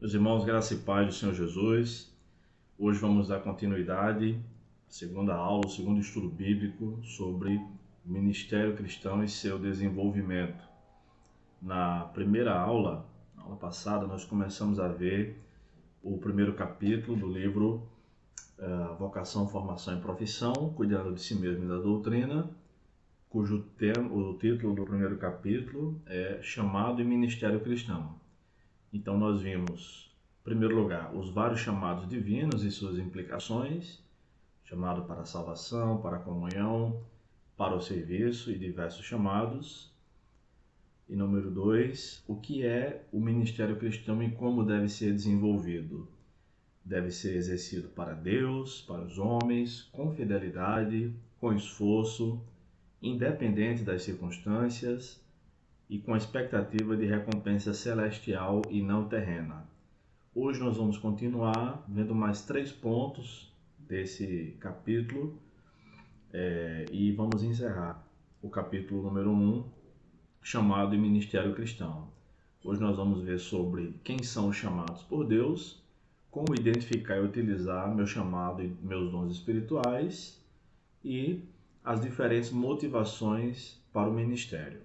Meus irmãos, graça e paz do Senhor Jesus. Hoje vamos dar continuidade à segunda aula, o segundo estudo bíblico sobre o ministério cristão e seu desenvolvimento. Na primeira aula, na aula passada, nós começamos a ver o primeiro capítulo do livro Vocação, Formação e Profissão, Cuidando de Si Mesmo e da Doutrina, cujo o título do primeiro capítulo é Chamado e Ministério Cristão. Então nós vimos, em primeiro lugar, os vários chamados divinos e suas implicações, chamado para a salvação, para a comunhão, para o serviço e diversos chamados. E número 2, o que é o ministério cristão e como deve ser desenvolvido. Deve ser exercido para Deus, para os homens, com fidelidade, com esforço, independente das circunstâncias, e com a expectativa de recompensa celestial e não terrena. Hoje nós vamos continuar vendo mais 3 pontos desse capítulo e vamos encerrar o capítulo número 1, chamado Ministério Cristão. Hoje nós vamos ver sobre quem são os chamados por Deus, como identificar e utilizar meu chamado e meus dons espirituais e as diferentes motivações para o ministério.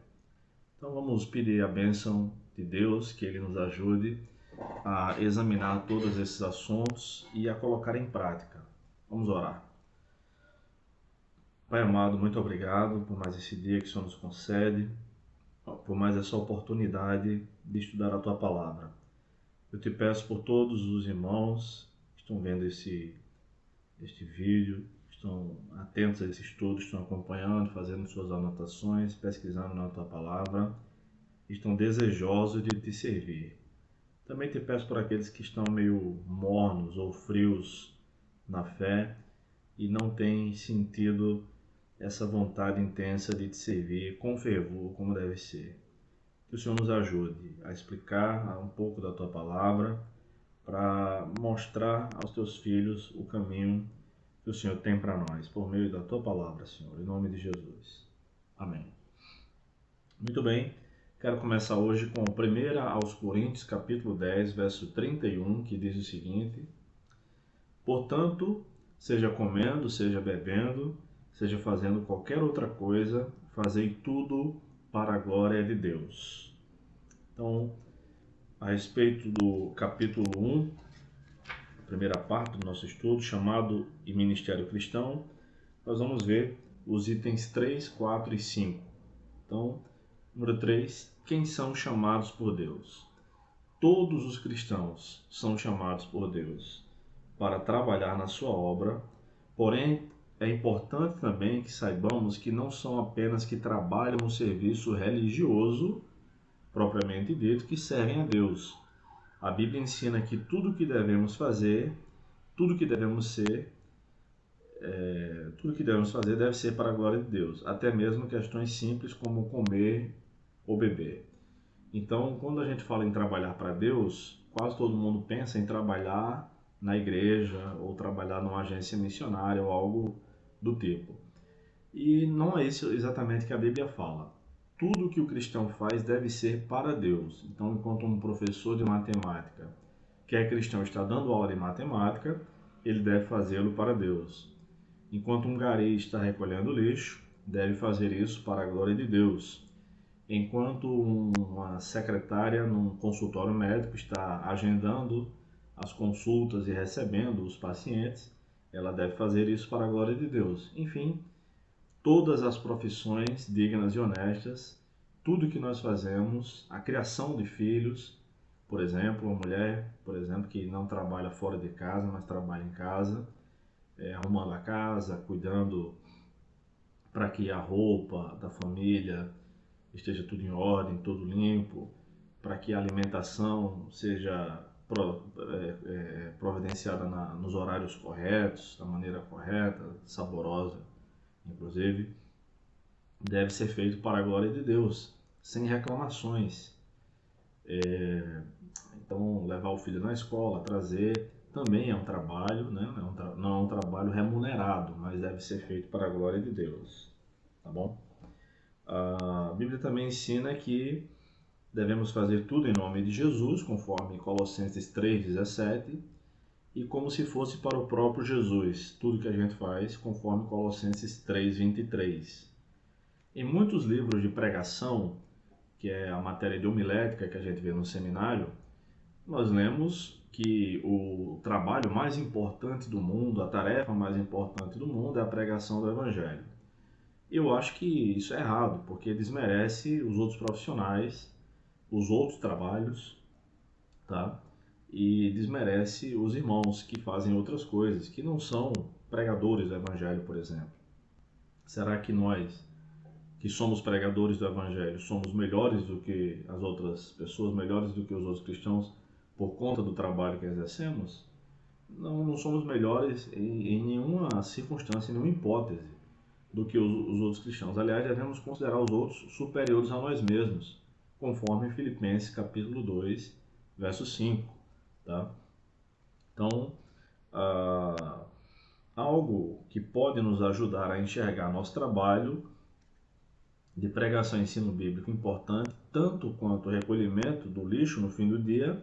Então vamos pedir a bênção de Deus, que Ele nos ajude a examinar todos esses assuntos e a colocar em prática. Vamos orar. Pai amado, muito obrigado por mais esse dia que o Senhor nos concede, por mais essa oportunidade de estudar a Tua Palavra. Eu te peço por todos os irmãos que estão vendo este vídeo, estão atentos a esse estudo, estão acompanhando, fazendo suas anotações, pesquisando na Tua Palavra, estão desejosos de Te servir. Também te peço por aqueles que estão meio mornos ou frios na fé e não têm sentido essa vontade intensa de Te servir com fervor, como deve ser. Que o Senhor nos ajude a explicar um pouco da Tua Palavra para mostrar aos Teus filhos o caminho que o Senhor tem para nós, por meio da Tua Palavra, Senhor, em nome de Jesus. Amém. Muito bem, quero começar hoje com 1 aos Coríntios, capítulo 10, verso 31, que diz o seguinte: Portanto, seja comendo, seja bebendo, seja fazendo qualquer outra coisa, fazei tudo para a glória de Deus. Então, a respeito do capítulo 1, primeira parte do nosso estudo, chamado e Ministério Cristão, nós vamos ver os itens 3, 4 e 5. Então, número 3, quem são chamados por Deus? Todos os cristãos são chamados por Deus para trabalhar na sua obra, porém é importante também que saibamos que não são apenas que trabalham no serviço religioso, propriamente dito, que servem a Deus. A Bíblia ensina que tudo o que devemos fazer, tudo que devemos ser, tudo que devemos fazer deve ser para a glória de Deus, até mesmo questões simples como comer ou beber. Então, quando a gente fala em trabalhar para Deus, quase todo mundo pensa em trabalhar na igreja ou trabalhar numa agência missionária ou algo do tipo. E não é isso exatamente que a Bíblia fala. Tudo que o cristão faz deve ser para Deus. Então, enquanto um professor de matemática que é cristão está dando aula de matemática, ele deve fazê-lo para Deus. Enquanto um gari está recolhendo lixo, deve fazer isso para a glória de Deus. Enquanto uma secretária num consultório médico está agendando as consultas e recebendo os pacientes, ela deve fazer isso para a glória de Deus. Enfim, todas as profissões dignas e honestas, tudo que nós fazemos, a criação de filhos, por exemplo, uma mulher, por exemplo, que não trabalha fora de casa, mas trabalha em casa, arrumando a casa, cuidando para que a roupa da família esteja tudo em ordem, tudo limpo, para que a alimentação seja providenciada nos horários corretos, da maneira correta, saborosa, inclusive, deve ser feito para a glória de Deus, sem reclamações. Então, levar o filho na escola, trazer, também é um trabalho, né? Não é um trabalho remunerado, mas deve ser feito para a glória de Deus, tá bom? A Bíblia também ensina que Devemos fazer tudo em nome de Jesus, conforme Colossenses 3,17, e como se fosse para o próprio Jesus, tudo que a gente faz, conforme Colossenses 3,23. Em muitos livros de pregação, que é a matéria de homilética que a gente vê no seminário, nós lemos que o trabalho mais importante do mundo, a tarefa mais importante do mundo é a pregação do Evangelho. Eu acho que isso é errado, porque desmerece os outros profissionais, os outros trabalhos, tá? E desmerece os irmãos que fazem outras coisas, que não são pregadores do Evangelho, por exemplo. Será que nós, que somos pregadores do Evangelho, somos melhores do que as outras pessoas, melhores do que os outros cristãos por conta do trabalho que exercemos? Não, não somos melhores em nenhuma circunstância, em nenhuma hipótese do que os outros cristãos. Aliás, devemos considerar os outros superiores a nós mesmos, conforme Filipenses capítulo 2, verso 5. Tá? Então, algo que pode nos ajudar a enxergar nosso trabalho de pregação e ensino bíblico importante, tanto quanto o recolhimento do lixo no fim do dia,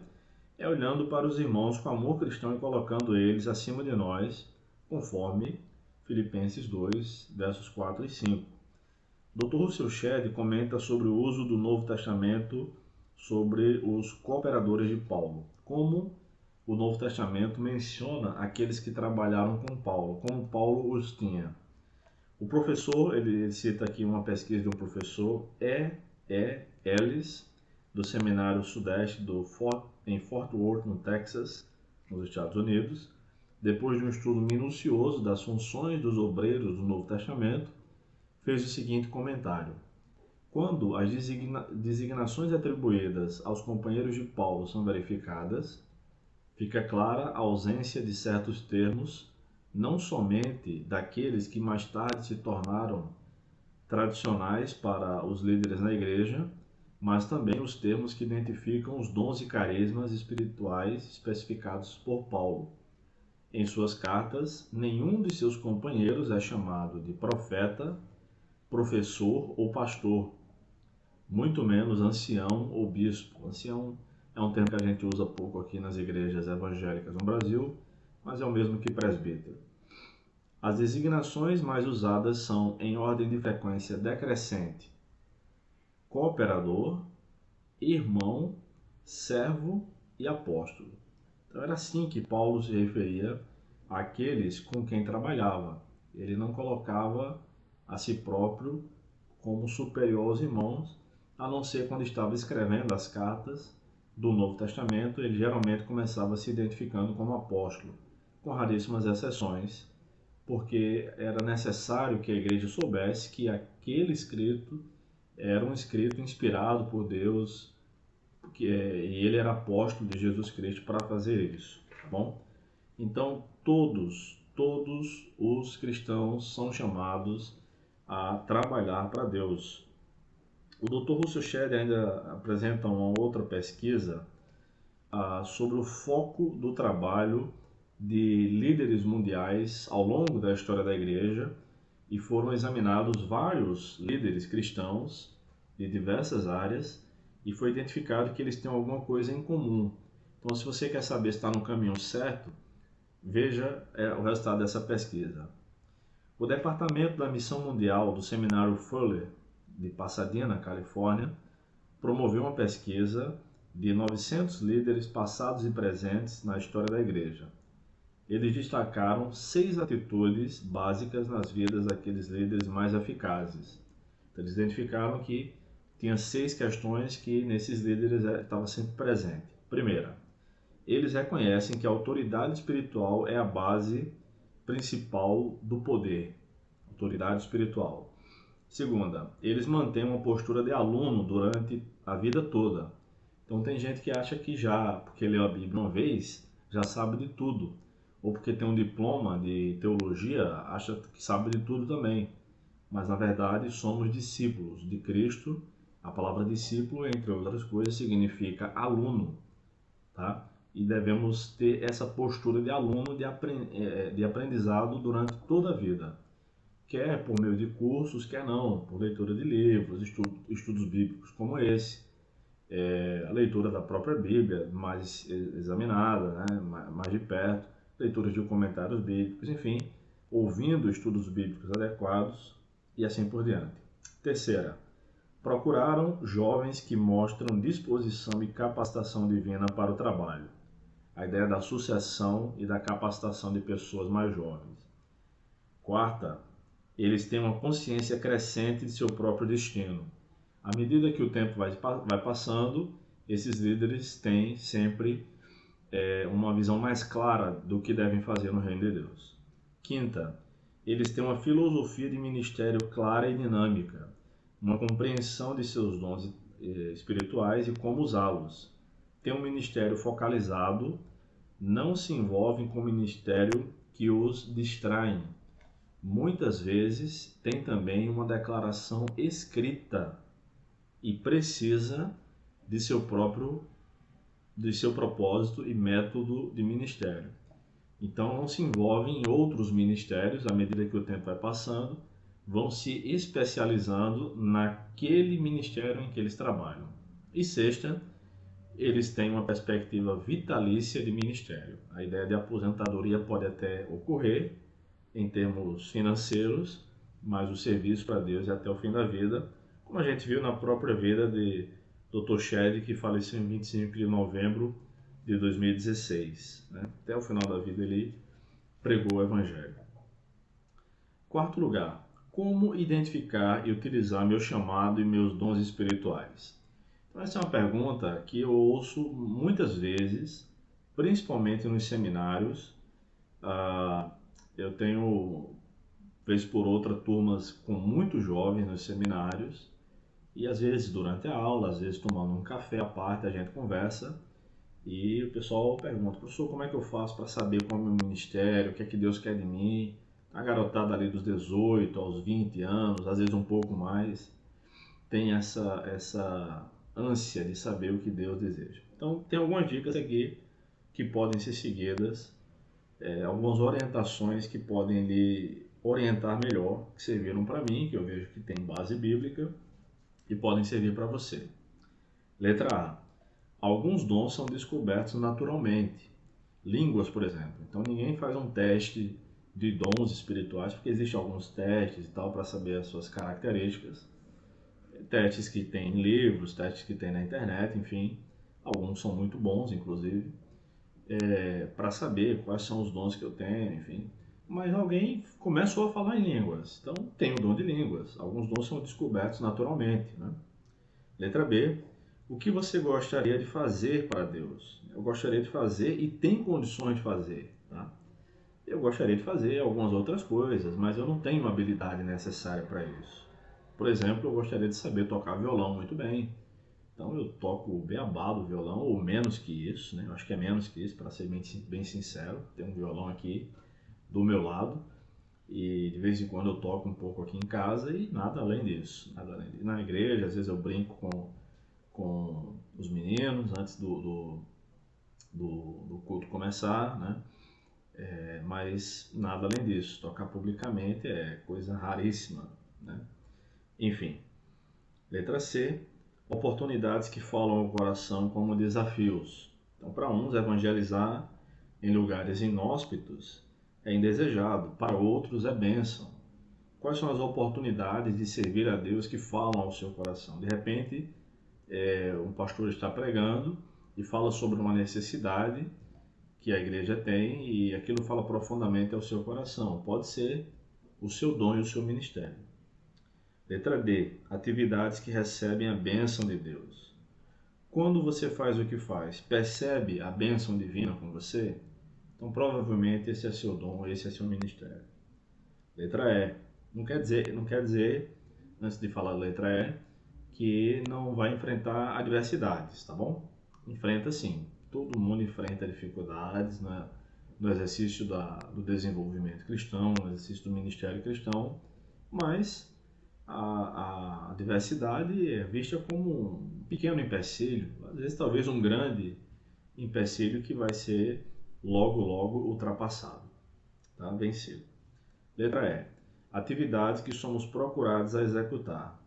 é olhando para os irmãos com amor cristão e colocando eles acima de nós, conforme Filipenses 2, versos 4 e 5. Dr. Russell Shedd comenta sobre o uso do Novo Testamento sobre os cooperadores de Paulo, como o Novo Testamento menciona aqueles que trabalharam com Paulo, como Paulo os tinha. O professor, ele cita aqui uma pesquisa de um professor, Ellis, do Seminário Sudeste em Fort Worth, no Texas, nos Estados Unidos. Depois de um estudo minucioso das funções dos obreiros do Novo Testamento, fez o seguinte comentário: quando as designações atribuídas aos companheiros de Paulo são verificadas, fica clara a ausência de certos termos, não somente daqueles que mais tarde se tornaram tradicionais para os líderes na igreja, mas também os termos que identificam os dons e carismas espirituais especificados por Paulo. Em suas cartas, nenhum de seus companheiros é chamado de profeta, professor ou pastor, muito menos ancião ou bispo. Ancião é um termo que a gente usa pouco aqui nas igrejas evangélicas no Brasil, mas é o mesmo que presbítero. As designações mais usadas são, em ordem de frequência decrescente, cooperador, irmão, servo e apóstolo. Então era assim que Paulo se referia àqueles com quem trabalhava. Ele não colocava a si próprio como superior aos irmãos, a não ser quando estava escrevendo as cartas do Novo Testamento. Ele geralmente começava se identificando como apóstolo, com raríssimas exceções, porque era necessário que a igreja soubesse que aquele escrito era um escrito inspirado por Deus, e ele era apóstolo de Jesus Cristo para fazer isso, tá bom? Então, todos os cristãos são chamados a trabalhar para Deus. O Dr. Russell Shedd ainda apresenta uma outra pesquisa sobre o foco do trabalho de líderes mundiais ao longo da história da igreja, e foram examinados vários líderes cristãos de diversas áreas e foi identificado que eles têm alguma coisa em comum. Então, se você quer saber se está no caminho certo, veja o resultado dessa pesquisa. O Departamento da Missão Mundial do Seminário Fuller, de Pasadena, Califórnia, promoveu uma pesquisa de 900 líderes passados e presentes na história da igreja. Eles destacaram 6 atitudes básicas nas vidas daqueles líderes mais eficazes. Então, eles identificaram que tinha 6 questões que nesses líderes estavam sempre presentes. Primeira, eles reconhecem que a autoridade espiritual é a base principal do poder. Autoridade espiritual. Segunda, eles mantêm uma postura de aluno durante a vida toda. Então tem gente que acha que porque leu a Bíblia uma vez, já sabe de tudo. Ou porque tem um diploma de teologia, acha que sabe de tudo também. Mas na verdade somos discípulos de Cristo. A palavra discípulo, entre outras coisas, significa aluno, tá? E devemos ter essa postura de aluno, de aprendizado durante toda a vida. Quer por meio de cursos, quer não, por leitura de livros, estudos bíblicos como esse. A leitura da própria Bíblia, mais examinada, né? Mais de perto, leituras de comentários bíblicos, enfim, ouvindo estudos bíblicos adequados e assim por diante. Terceira, procuraram jovens que mostram disposição e capacitação divina para o trabalho. A ideia da sucessão e da capacitação de pessoas mais jovens. Quarta, eles têm uma consciência crescente de seu próprio destino. À medida que o tempo vai passando, esses líderes têm sempre uma visão mais clara do que devem fazer no reino de Deus. Quinta, eles têm uma filosofia de ministério clara e dinâmica, uma compreensão de seus dons espirituais e como usá-los. Tem um ministério focalizado, não se envolvem com o ministério que os distraem. Muitas vezes tem também uma declaração escrita e precisa de seu propósito e método de ministério. Então não se envolvem em outros ministérios à medida que o tempo vai passando, vão se especializando naquele ministério em que eles trabalham. E sexta, eles têm uma perspectiva vitalícia de ministério. A ideia de aposentadoria pode até ocorrer em termos financeiros, mas o serviço para Deus é até o fim da vida, como a gente viu na própria vida de Dr. Shedd, que faleceu em 25 de novembro de 2016. Né? Até o final da vida ele pregou o Evangelho. Quarto lugar, como identificar e utilizar meu chamado e meus dons espirituais? Então essa é uma pergunta que eu ouço muitas vezes, principalmente nos seminários. Eu tenho, vez por outra, turmas com muitos jovens nos seminários e às vezes durante a aula, às vezes tomando um café à parte, a gente conversa e o pessoal pergunta: professor, como é que eu faço para saber qual é o meu ministério, o que é que Deus quer de mim? A garotada ali dos 18 aos 20 anos, às vezes um pouco mais, tem essa ânsia de saber o que Deus deseja. Então tem algumas dicas aqui que podem ser seguidas, algumas orientações que podem lhe orientar melhor, que serviram para mim, que eu vejo que tem base bíblica e podem servir para você. Letra A. Alguns dons são descobertos naturalmente. Línguas, por exemplo. Então ninguém faz um teste de dons espirituais, porque existem alguns testes e tal para saber as suas características. Testes que tem em livros, testes que tem na internet, enfim. Alguns são muito bons, inclusive, para saber quais são os dons que eu tenho, enfim. Mas alguém começou a falar em línguas, então tem o dom de línguas. Alguns dons são descobertos naturalmente. Né? Letra B. O que você gostaria de fazer para Deus? Eu gostaria de fazer e tem condições de fazer. Tá? Eu gostaria de fazer algumas outras coisas, mas eu não tenho a habilidade necessária para isso. Por exemplo, eu gostaria de saber tocar violão muito bem. Então eu toco o beabá do violão, ou menos que isso, né? Eu acho que é menos que isso, para ser bem sincero. Tem um violão aqui do meu lado e de vez em quando eu toco um pouco aqui em casa e nada além disso. Nada além disso. Na igreja, às vezes eu brinco com os meninos antes do culto começar, né? Mas nada além disso. Tocar publicamente é coisa raríssima, né? Enfim. Letra C. Oportunidades que falam ao coração como desafios. Então, para uns, evangelizar em lugares inóspitos é indesejado, para outros é bênção. Quais são as oportunidades de servir a Deus que falam ao seu coração? De repente, um pastor está pregando e fala sobre uma necessidade que a igreja tem e aquilo fala profundamente ao seu coração. Pode ser o seu dom e o seu ministério. Letra D. Atividades que recebem a bênção de Deus. Quando você faz o que faz, percebe a bênção divina com você? Então provavelmente esse é seu dom, esse é seu ministério. Letra E. Não quer dizer, antes de falar a letra E, que não vai enfrentar adversidades, tá bom? Enfrenta sim. Todo mundo enfrenta dificuldades no exercício do desenvolvimento cristão, no exercício do ministério cristão, mas a adversidade é vista como um pequeno empecilho, às vezes talvez um grande empecilho que vai ser logo ultrapassado, tá? Vencido. Letra E. Atividades que somos procurados a executar.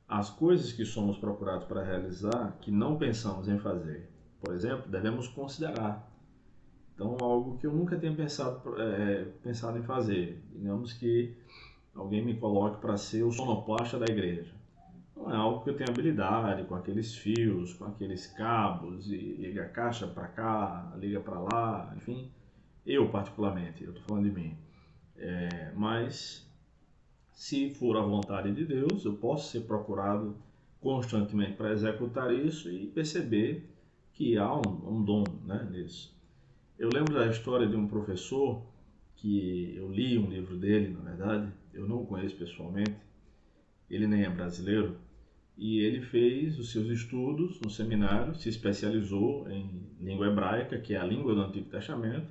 as coisas que somos procurados para realizar, que não pensamos em fazer, por exemplo, devemos considerar. Então, algo que eu nunca tinha pensado em fazer. Digamos que alguém me coloque para ser o sonoplasta da igreja. Não é algo que eu tenho habilidade com aqueles fios, com aqueles cabos, e liga a caixa para cá, liga para lá, enfim. Eu, particularmente, eu estou falando de mim. Mas, se for a vontade de Deus, eu posso ser procurado constantemente para executar isso e perceber que há um dom, né, nisso. Eu lembro da história de um professor que eu li um livro dele, na verdade, eu não o conheço pessoalmente, ele nem é brasileiro, e ele fez os seus estudos no seminário, se especializou em língua hebraica, que é a língua do Antigo Testamento,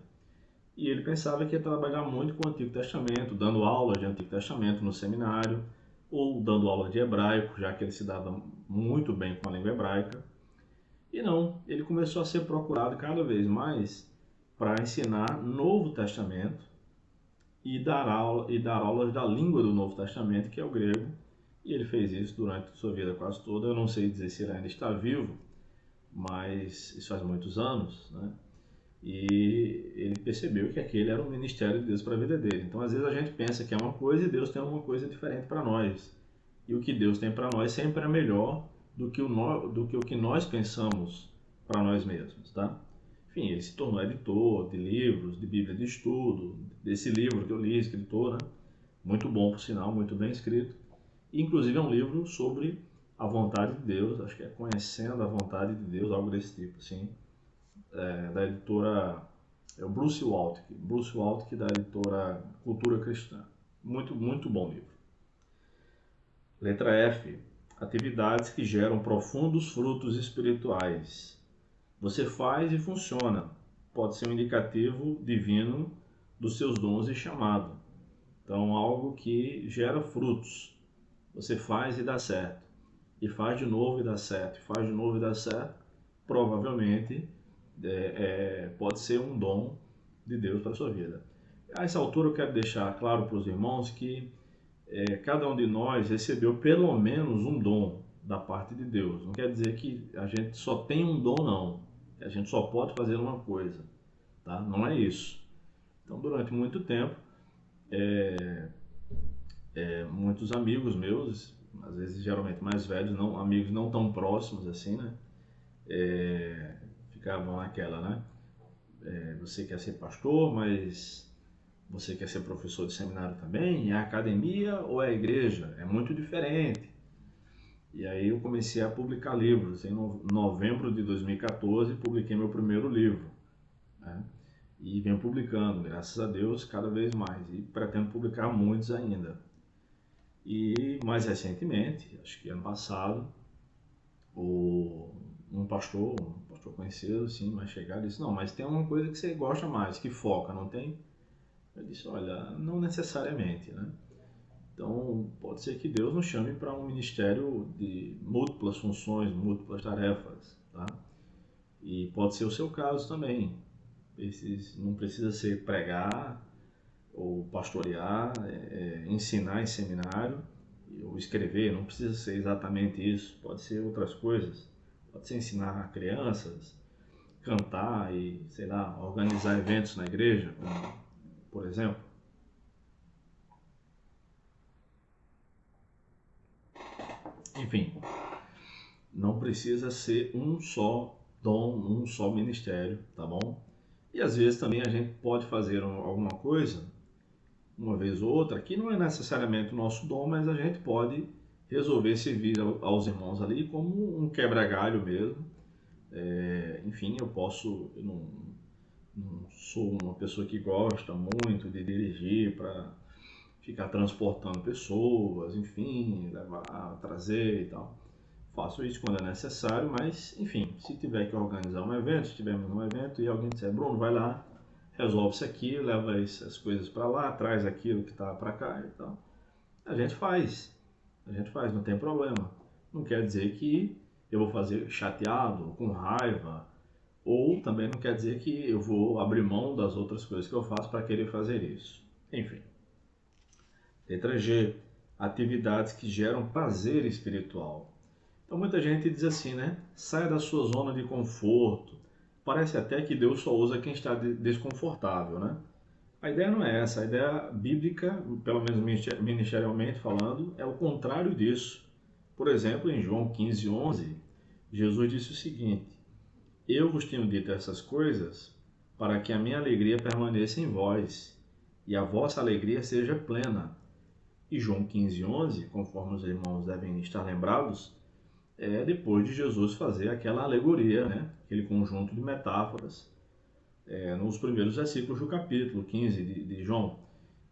e ele pensava que ia trabalhar muito com o Antigo Testamento, dando aula de Antigo Testamento no seminário, ou dando aula de hebraico, já que ele se dava muito bem com a língua hebraica. E não, ele começou a ser procurado cada vez mais para ensinar Novo Testamento e dar aulas da língua do Novo Testamento, que é o grego. E ele fez isso durante sua vida quase toda. Eu não sei dizer se ele ainda está vivo, mas isso faz muitos anos, né? E ele percebeu que aquele era o ministério de Deus para a vida dele. Então, às vezes a gente pensa que é uma coisa e Deus tem uma coisa diferente para nós. E o que Deus tem para nós sempre é melhor do que o que nós pensamos para nós mesmos, tá? Enfim, ele se tornou editor de livros, de Bíblia de estudo, desse livro que eu li, escritor, né? Muito bom, por sinal, muito bem escrito. Inclusive é um livro sobre a vontade de Deus, acho que é Conhecendo a Vontade de Deus, algo desse tipo, assim, da editora o Bruce Waltke da editora Cultura Cristã. Muito, muito bom livro. Letra F. Atividades que geram profundos frutos espirituais. Você faz e funciona. Pode ser um indicativo divino dos seus dons e chamado. Então, algo que gera frutos. Você faz e dá certo. E faz de novo e dá certo. E faz de novo e dá certo. Provavelmente pode ser um dom de Deus para a sua vida. A essa altura eu quero deixar claro para os irmãos que cada um de nós recebeu pelo menos um dom da parte de Deus. Não quer dizer que a gente só tem um dom, não. Que a gente só pode fazer uma coisa. Tá? Não é isso. Então, durante muito tempo, muitos amigos meus, às vezes geralmente mais velhos, amigos não tão próximos assim, né? Ficavam naquela, né? Você quer ser pastor, mas você quer ser professor de seminário também? É a academia ou é a igreja? É muito diferente. E aí eu comecei a publicar livros. Em novembro de 2014, publiquei meu primeiro livro, né? E venho publicando, graças a Deus, cada vez mais. E pretendo publicar muitos ainda. E mais recentemente, acho que ano passado, um pastor conhecido, assim, mais chegado, disse: não, mas tem uma coisa que você gosta mais, que foca, não tem? Eu disse: olha, não necessariamente, né? Então, pode ser que Deus nos chame para um ministério de múltiplas funções, múltiplas tarefas, tá? E pode ser o seu caso também. Não precisa ser pregar ou pastorear, ensinar em seminário ou escrever, não precisa ser exatamente isso. Pode ser outras coisas. Pode ser ensinar crianças, cantar e, sei lá, organizar eventos na igreja, por exemplo. Enfim, não precisa ser um só dom, um só ministério, tá bom? E às vezes também a gente pode fazer alguma coisa, uma vez ou outra, que não é necessariamente o nosso dom, mas a gente pode resolver servir aos irmãos ali como um quebra-galho mesmo. Enfim, eu não sou uma pessoa que gosta muito de dirigir para ficar transportando pessoas, enfim, levar, trazer e tal. Faço isso quando é necessário, mas, enfim, se tiver que organizar um evento, se estivermos num evento e alguém disser: Bruno, vai lá, resolve isso aqui, leva essas coisas para lá, traz aquilo que está para cá e tal. A gente faz, não tem problema. Não quer dizer que eu vou fazer chateado, com raiva, ou também não quer dizer que eu vou abrir mão das outras coisas que eu faço para querer fazer isso. Enfim. Letra G. atividades que geram prazer espiritual. Então muita gente diz assim, né? Saia da sua zona de conforto. Parece até que Deus só usa quem está desconfortável, né? A ideia não é essa. A ideia bíblica, pelo menos ministerialmente falando, é o contrário disso. Por exemplo, em João 15:11, Jesus disse o seguinte: Eu vos tenho dito essas coisas para que a minha alegria permaneça em vós e a vossa alegria seja plena. E João 15:11, conforme os irmãos devem estar lembrados, é depois de Jesus fazer aquela alegoria, né? Aquele conjunto de metáforas, nos primeiros versículos do capítulo 15 de João.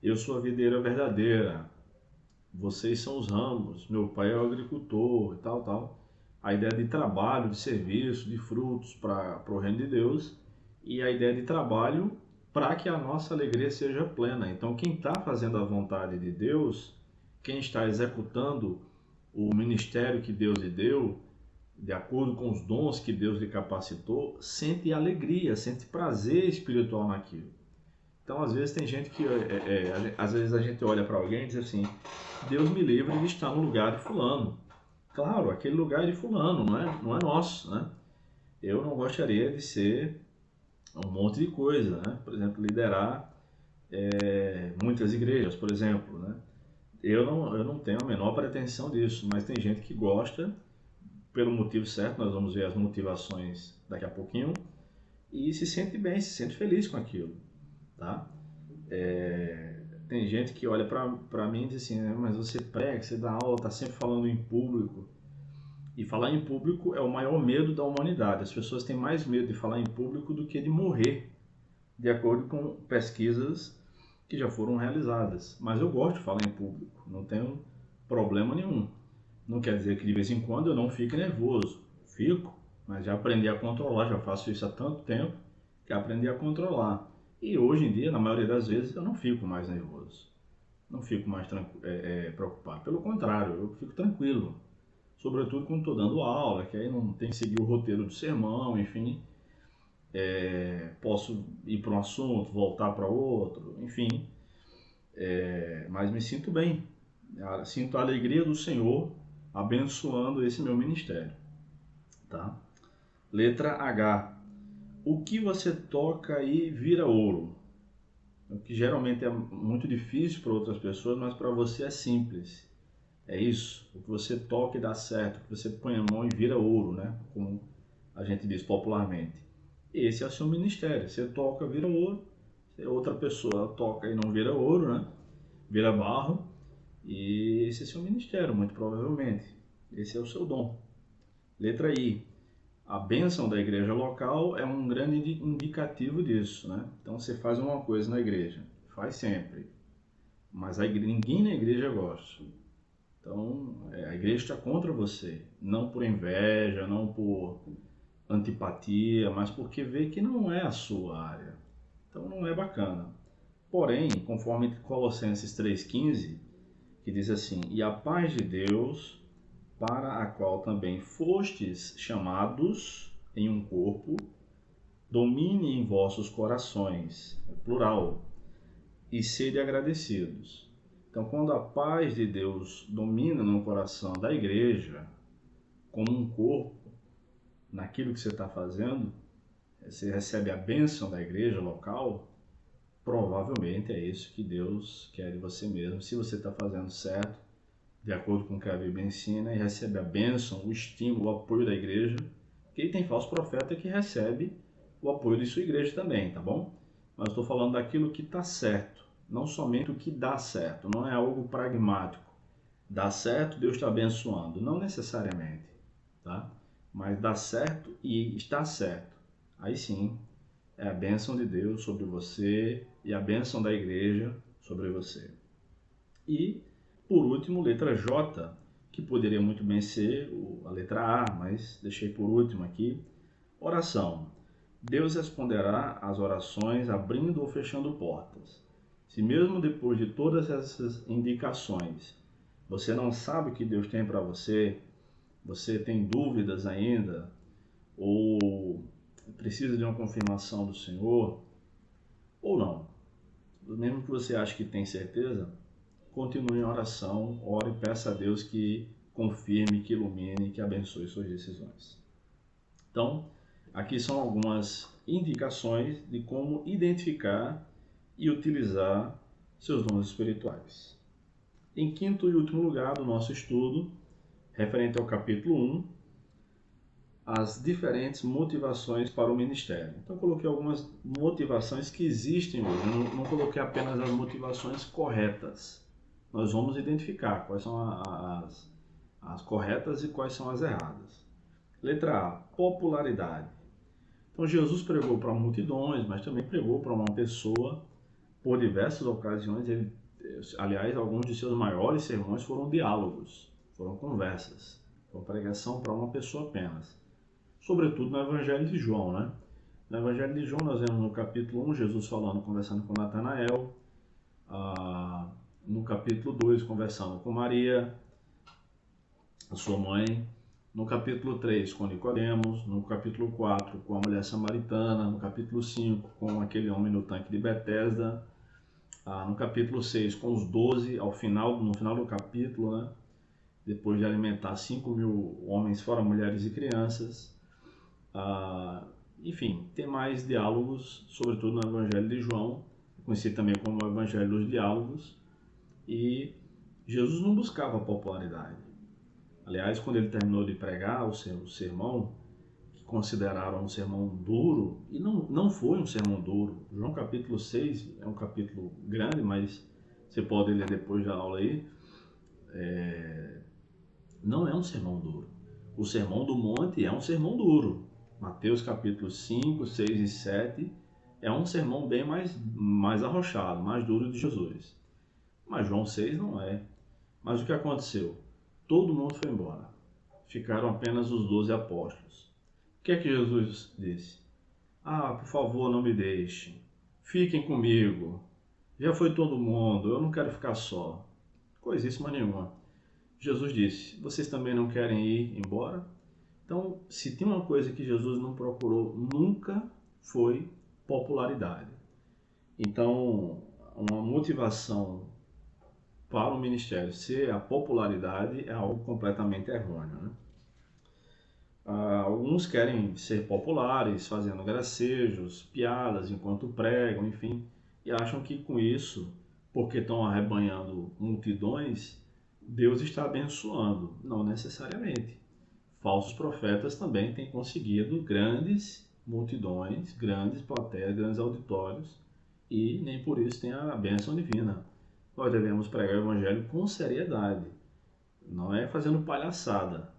Eu sou a videira verdadeira, vocês são os ramos, meu pai é o agricultor e tal, tal. A ideia de trabalho, de serviço, de frutos para o reino de Deus e a ideia de trabalho para que a nossa alegria seja plena. Então, quem está fazendo a vontade de Deus, quem está executando o ministério que Deus lhe deu, de acordo com os dons que Deus lhe capacitou, sente alegria, sente prazer espiritual naquilo. Então, às vezes tem gente que, às vezes a gente olha para alguém e diz assim, Deus me livre de estar no lugar de fulano. Claro, aquele lugar é de fulano, não é nosso, né? Eu não gostaria de ser um monte de coisa, né? Por exemplo, liderar muitas igrejas, por exemplo, né? Eu não tenho a menor pretensão disso, mas tem gente que gosta, pelo motivo certo, nós vamos ver as motivações daqui a pouquinho, e se sente bem, se sente feliz com aquilo, tá? Tem gente que olha para mim e diz assim, mas você prega, você dá aula, está sempre falando em público. E falar em público é o maior medo da humanidade. As pessoas têm mais medo de falar em público do que de morrer, de acordo com pesquisas que já foram realizadas. Mas eu gosto de falar em público, não tenho problema nenhum. Não quer dizer que de vez em quando eu não fique nervoso. Fico, mas já aprendi a controlar, já faço isso há tanto tempo que aprendi a controlar. E hoje em dia, na maioria das vezes, eu não fico mais nervoso. Não fico mais preocupado. Pelo contrário, eu fico tranquilo. Sobretudo quando estou dando aula, que aí não tem que seguir o roteiro do sermão, enfim. Posso ir para um assunto, voltar para outro, enfim. Mas me sinto bem. Sinto a alegria do Senhor abençoando esse meu ministério. Tá? Letra H. O que você toca aí vira ouro. O que geralmente é muito difícil para outras pessoas, mas para você é simples. É isso. O que você toca e dá certo, o que você põe a mão e vira ouro, né? Como a gente diz popularmente. Esse é o seu ministério. Você toca, vira ouro. Outra pessoa toca e não vira ouro, né? Vira barro. E esse é o seu ministério, muito provavelmente. Esse é o seu dom. Letra I. A bênção da igreja local é um grande indicativo disso, né? Então você faz uma coisa na igreja, faz sempre, mas ninguém na igreja gosta. Então a igreja está contra você, não por inveja, não por antipatia, mas porque vê que não é a sua área. Então não é bacana. Porém, conforme Colossenses 3,15, que diz assim, e a paz de Deus, para a qual também fostes chamados em um corpo, domine em vossos corações, plural, e sede agradecidos. Então, quando a paz de Deus domina no coração da igreja, como um corpo, naquilo que você está fazendo, você recebe a bênção da igreja local, provavelmente é isso que Deus quer de você mesmo. Se você está fazendo certo, de acordo com o que a Bíblia ensina, e recebe a bênção, o estímulo, o apoio da igreja, porque tem falso profeta que recebe o apoio de sua igreja também, tá bom? Mas eu estou falando daquilo que está certo, não somente o que dá certo, não é algo pragmático. Dá certo, Deus está abençoando, não necessariamente, tá? Mas dá certo e está certo. Aí sim, é a bênção de Deus sobre você e a bênção da igreja sobre você. E por último, letra J, que poderia muito bem ser a letra A, mas deixei por último aqui. Oração. Deus responderá às orações abrindo ou fechando portas. Se mesmo depois de todas essas indicações, você não sabe o que Deus tem para você, você tem dúvidas ainda, ou precisa de uma confirmação do Senhor, ou não, mesmo que você ache que tem certeza, continue em oração, ore e peça a Deus que confirme, que ilumine, que abençoe suas decisões. Então, aqui são algumas indicações de como identificar e utilizar seus dons espirituais. Em quinto e último lugar do nosso estudo, referente ao capítulo 1, as diferentes motivações para o ministério. Então, eu coloquei algumas motivações que existem hoje, eu não coloquei apenas as motivações corretas. Nós vamos identificar quais são as corretas e quais são as erradas. Letra A, popularidade. Então, Jesus pregou para multidões, mas também pregou para uma pessoa por diversas ocasiões. Aliás, alguns de seus maiores sermões foram diálogos, foram conversas, foram pregação para uma pessoa apenas. Sobretudo no Evangelho de João, né? No Evangelho de João nós vemos no capítulo 1, Jesus conversando com Natanael, no capítulo 2, conversando com Maria, a sua mãe, no capítulo 3, com Nicodemos, no capítulo 4, com a mulher samaritana, no capítulo 5, com aquele homem no tanque de Betesda, no capítulo 6, com os 12, no final do capítulo, né? Depois de alimentar 5.000 homens, fora mulheres e crianças. Enfim, tem mais diálogos, sobretudo no Evangelho de João, conhecido também como o Evangelho dos Diálogos, e Jesus não buscava popularidade. Aliás, quando ele terminou de pregar o sermão, que consideraram um sermão duro, e não foi um sermão duro. João capítulo 6 é um capítulo grande, mas você pode ler depois da aula aí, não é um sermão duro. O Sermão do Monte é um sermão duro. Mateus capítulos 5, 6 e 7 é um sermão bem mais arrochado, mais duro de Jesus. Mas João 6 não é. Mas o que aconteceu? Todo mundo foi embora. Ficaram apenas os 12 apóstolos. O que é que Jesus disse? Por favor, não me deixem. Fiquem comigo. Já foi todo mundo, eu não quero ficar só. Coisíssima nenhuma. Jesus disse, vocês também não querem ir embora? Então, se tem uma coisa que Jesus não procurou nunca, foi popularidade. Então, uma motivação para o ministério ser a popularidade é algo completamente errôneo, né? Alguns querem ser populares, fazendo gracejos, piadas enquanto pregam, enfim, e acham que com isso, porque estão arrebanhando multidões, Deus está abençoando. Não necessariamente. Falsos profetas também têm conseguido grandes multidões, grandes plateias, grandes auditórios, e nem por isso tem a bênção divina. Nós devemos pregar o Evangelho com seriedade, não é fazendo palhaçada.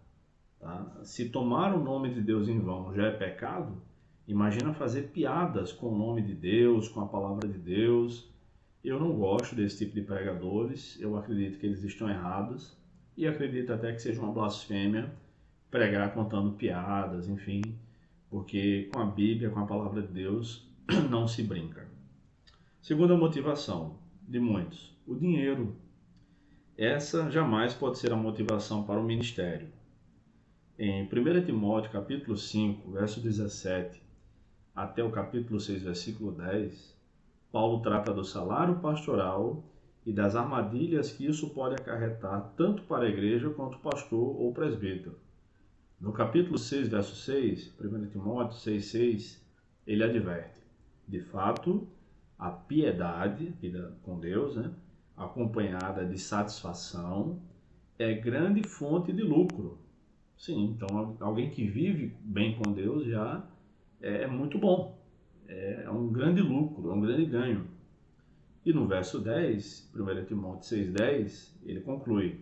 Tá? Se tomar o nome de Deus em vão já é pecado, imagina fazer piadas com o nome de Deus, com a palavra de Deus. Eu não gosto desse tipo de pregadores, eu acredito que eles estão errados, e acredito até que seja uma blasfêmia pregar contando piadas, enfim, porque com a Bíblia, com a palavra de Deus, não se brinca. Segunda motivação de muitos, o dinheiro. Essa jamais pode ser a motivação para o ministério. Em 1 Timóteo, capítulo 5, verso 17, até o capítulo 6, versículo 10, Paulo trata do salário pastoral e das armadilhas que isso pode acarretar tanto para a igreja quanto pastor ou presbítero. No capítulo 6, verso 6, 1 Timóteo 6, 6, ele adverte, de fato, a piedade, vida com Deus, né, acompanhada de satisfação, é grande fonte de lucro. Sim, então alguém que vive bem com Deus já é muito bom, é um grande lucro, é um grande ganho. E no verso 10, 1 Timóteo 6, 10, ele conclui,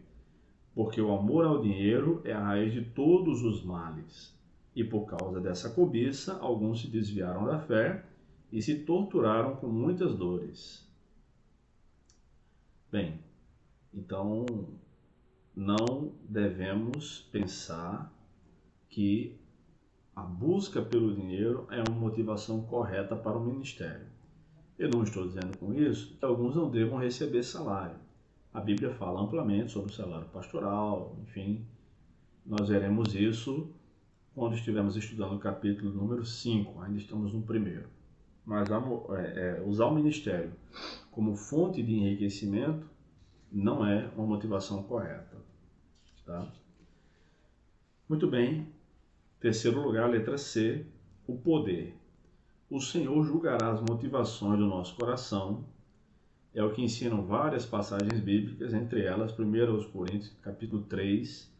porque o amor ao dinheiro é a raiz de todos os males, e por causa dessa cobiça, alguns se desviaram da fé e se torturaram com muitas dores. Bem, então não devemos pensar que a busca pelo dinheiro é uma motivação correta para o ministério. Eu não estou dizendo com isso que alguns não devam receber salário. A Bíblia fala amplamente sobre o salário pastoral, enfim, nós veremos isso quando estivermos estudando o capítulo número 5, ainda estamos no primeiro. Mas usar o ministério como fonte de enriquecimento não é uma motivação correta. Tá? Muito bem. Terceiro lugar, letra C, o poder. O Senhor julgará as motivações do nosso coração. É o que ensinam várias passagens bíblicas, entre elas 1 Coríntios, capítulo 3,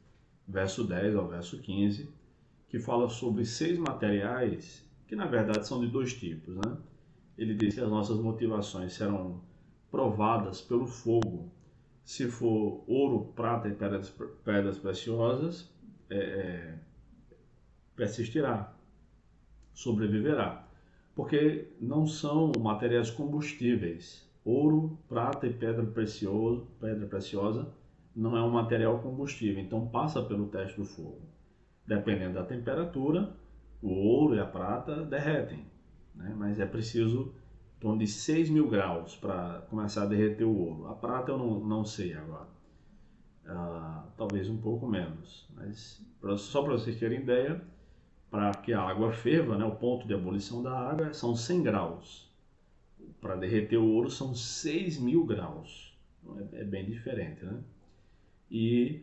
verso 10 ao verso 15, que fala sobre 6 materiais que na verdade são de 2 tipos. Né? Ele diz que as nossas motivações serão provadas pelo fogo. Se for ouro, prata e pedras preciosas, persistirá, sobreviverá, porque não são materiais combustíveis. Ouro, prata e pedra preciosa não é um material combustível, então passa pelo teste do fogo. Dependendo da temperatura, o ouro e a prata derretem, né? Mas é preciso em torno de 6.000 graus para começar a derreter o ouro. A prata eu não sei agora, talvez um pouco menos, mas só para vocês terem ideia, para que a água ferva, né, o ponto de ebulição da água são 100 graus. Para derreter o ouro são 6.000 graus. Então é bem diferente, né? E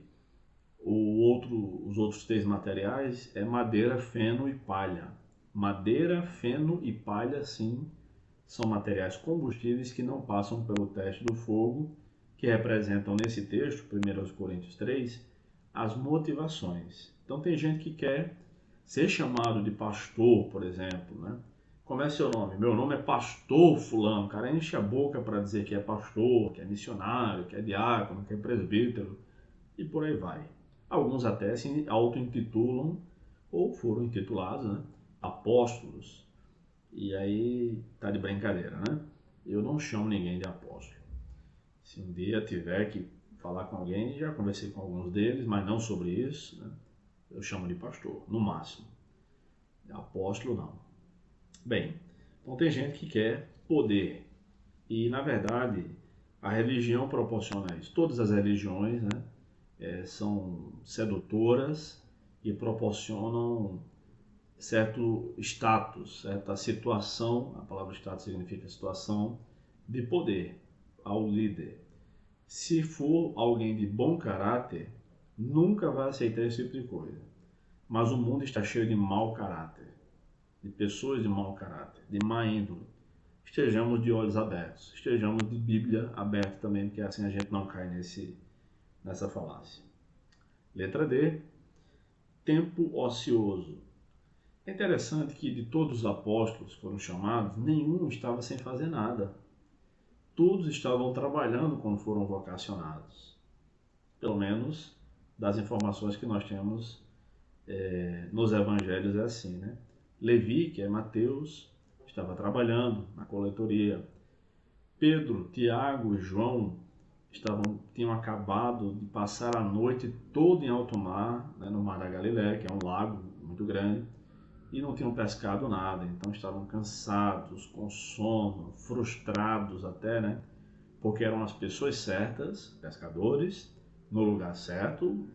os outros 3 materiais é madeira, feno e palha. Madeira, feno e palha, sim, são materiais combustíveis que não passam pelo teste do fogo, que representam nesse texto, 1 Coríntios 3, as motivações. Então tem gente que quer ser chamado de pastor, por exemplo, né? Como é seu nome? Meu nome é pastor fulano. O cara enche a boca para dizer que é pastor, que é missionário, que é diácono, que é presbítero e por aí vai. Alguns até se auto-intitulam ou foram intitulados, né, apóstolos. E aí tá de brincadeira, né? Eu não chamo ninguém de apóstolo. Se um dia tiver que falar com alguém, já conversei com alguns deles, mas não sobre isso, né? Eu chamo de pastor, no máximo. Apóstolo não. Bem, então tem gente que quer poder. E, na verdade, a religião proporciona isso. Todas as religiões, né, são sedutoras e proporcionam certo status, certa situação, a palavra status significa situação, de poder ao líder. Se for alguém de bom caráter, nunca vai aceitar esse tipo de coisa. Mas o mundo está cheio de mau caráter, de pessoas de mau caráter, de má índole. Estejamos de olhos abertos, estejamos de Bíblia aberta também, porque assim a gente não cai nessa falácia. Letra D, tempo ocioso. É interessante que de todos os apóstolos que foram chamados, nenhum estava sem fazer nada. Todos estavam trabalhando quando foram vocacionados. Pelo menos das informações que nós temos nos evangelhos é assim, né? Levi, que é Mateus, estava trabalhando na coletoria. Pedro, Tiago e João tinham acabado de passar a noite toda em alto mar, né, no Mar da Galileia, que é um lago muito grande, e não tinham pescado nada, então estavam cansados, com sono, frustrados até, né? Porque eram as pessoas certas, pescadores, no lugar certo,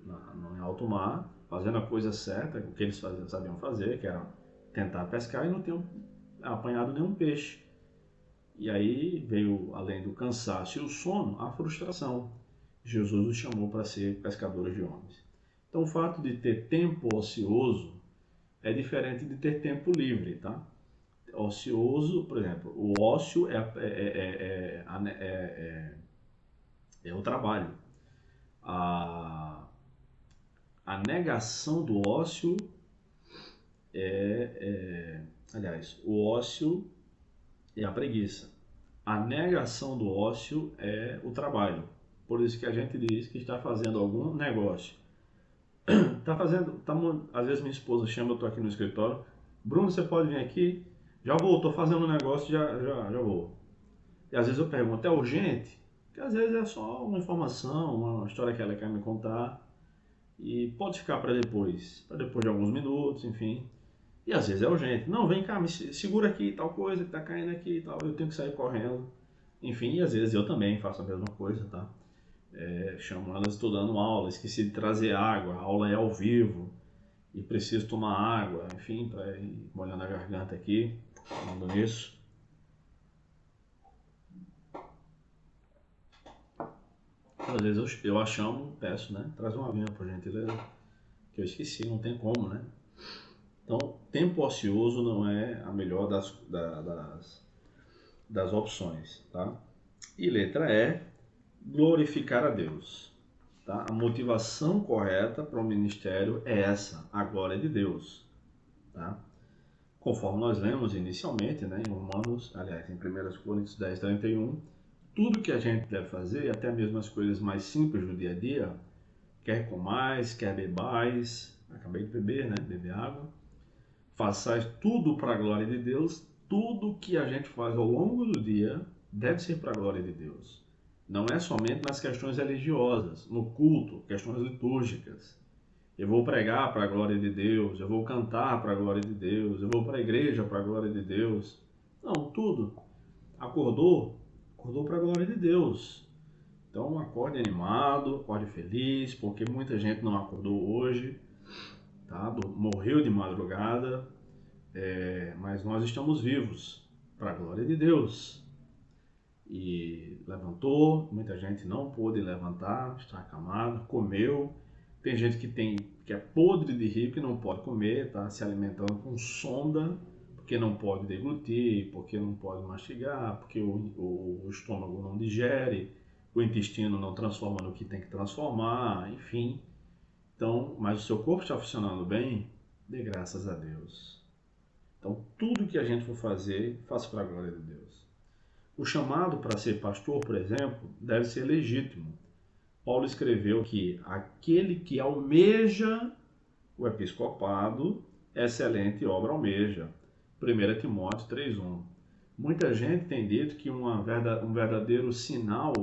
em alto mar, fazendo a coisa certa, o que eles sabiam fazer, que era tentar pescar, e não tinham apanhado nenhum peixe. E aí veio, além do cansaço e o sono, a frustração. Jesus os chamou para ser pescadores de homens. Então o fato de ter tempo ocioso é diferente de ter tempo livre, tá? Ocioso, por exemplo, o ócio é o trabalho. A negação do ócio aliás, o ócio é a preguiça. A negação do ócio é o trabalho. Por isso que a gente diz que está fazendo algum negócio. Às vezes minha esposa chama, eu estou aqui no escritório, Bruno, você pode vir aqui? Já vou, estou fazendo um negócio, já vou. E às vezes eu pergunto, é urgente? Porque às vezes é só uma informação, uma história que ela quer me contar. E pode ficar para depois de alguns minutos, enfim. E às vezes é urgente. Não, vem cá, me segura aqui, tal coisa que tá caindo aqui e tal, eu tenho que sair correndo. Enfim, e às vezes eu também faço a mesma coisa, tá? Chamo elas estudando aula, esqueci de trazer água, a aula é ao vivo e preciso tomar água, enfim, para ir molhando a garganta aqui, falando nisso. Às vezes eu a chamo, peço, né? Traz uma vinha, por gentileza, que eu esqueci, não tem como, né? Então, tempo ocioso não é a melhor das opções, tá? E letra E, glorificar a Deus. Tá? A motivação correta para o ministério é essa, a glória de Deus. Tá? Conforme nós lemos inicialmente, né, em Romanos, aliás, em 1 Coríntios 10, 31, tudo que a gente deve fazer, até mesmo as coisas mais simples do dia a dia, quer comais, quer bebais, acabei de beber, né, beber água, façais tudo para a glória de Deus, tudo que a gente faz ao longo do dia deve ser para a glória de Deus. Não é somente nas questões religiosas, no culto, questões litúrgicas. Eu vou pregar para a glória de Deus, eu vou cantar para a glória de Deus, eu vou para a igreja para a glória de Deus. Não, tudo. Acordou para a glória de Deus. Então acorde animado, acorde feliz, porque muita gente não acordou hoje, tá? Morreu de madrugada, mas nós estamos vivos para a glória de Deus. E levantou, muita gente não pôde levantar, está acamado, comeu. Tem gente que é podre de rir, que não pode comer, está se alimentando com sonda, porque não pode deglutir, porque não pode mastigar, porque o estômago não digere, o intestino não transforma no que tem que transformar, enfim. Então, mas o seu corpo está funcionando bem, dê graças a Deus. Então, tudo que a gente for fazer, faça para a glória de Deus. O chamado para ser pastor, por exemplo, deve ser legítimo. Paulo escreveu que aquele que almeja o episcopado, excelente obra almeja. 1 Timóteo 3,1. Muita gente tem dito que um verdadeiro sinal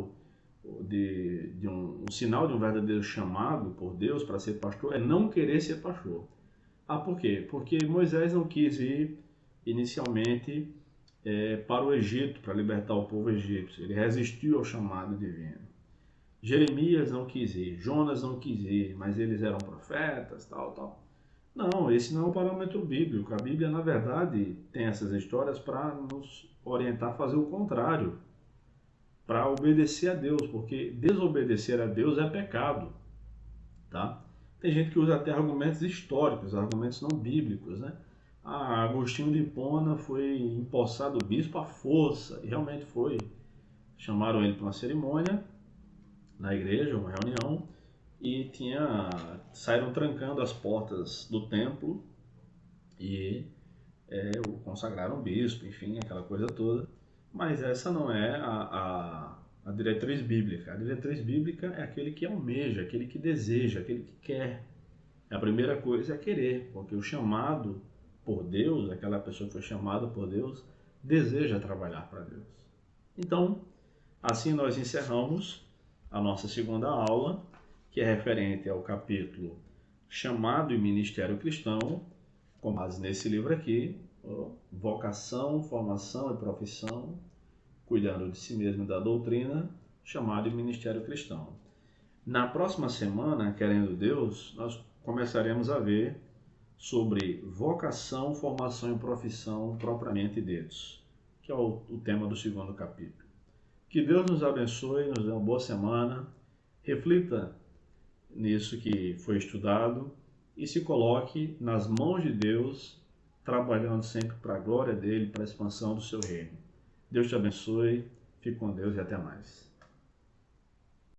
um sinal de um verdadeiro chamado por Deus para ser pastor é não querer ser pastor. Por quê? Porque Moisés não quis ir inicialmente para o Egito, para libertar o povo egípcio. Ele resistiu ao chamado divino. Jeremias não quis ir, Jonas não quis ir, mas eles eram profetas, tal. Não, esse não é o parâmetro bíblico. A Bíblia, na verdade, tem essas histórias para nos orientar a fazer o contrário, para obedecer a Deus, porque desobedecer a Deus é pecado, tá? Tem gente que usa até argumentos históricos, argumentos não bíblicos, né? Agostinho de Hipona foi empossado bispo à força, e realmente foi. Chamaram ele para uma cerimônia na igreja, uma reunião, e saíram trancando as portas do templo e o consagraram bispo, enfim, aquela coisa toda. Mas essa não é a diretriz bíblica. A diretriz bíblica é aquele que almeja, aquele que deseja, aquele que quer. A primeira coisa é querer, porque o chamado por Deus, aquela pessoa que foi chamada por Deus, deseja trabalhar para Deus. Então, assim nós encerramos a nossa segunda aula, que é referente ao capítulo Chamado e Ministério Cristão, com base nesse livro aqui, Vocação, Formação e Profissão, cuidando de si mesmo e da doutrina, Chamado e Ministério Cristão. Na próxima semana, querendo Deus, nós começaremos a ver sobre vocação, formação e profissão propriamente ditos, que é o tema do segundo capítulo. Que Deus nos abençoe, nos dê uma boa semana, reflita nisso que foi estudado e se coloque nas mãos de Deus, trabalhando sempre para a glória dele, para a expansão do seu reino. Deus te abençoe, fique com Deus e até mais.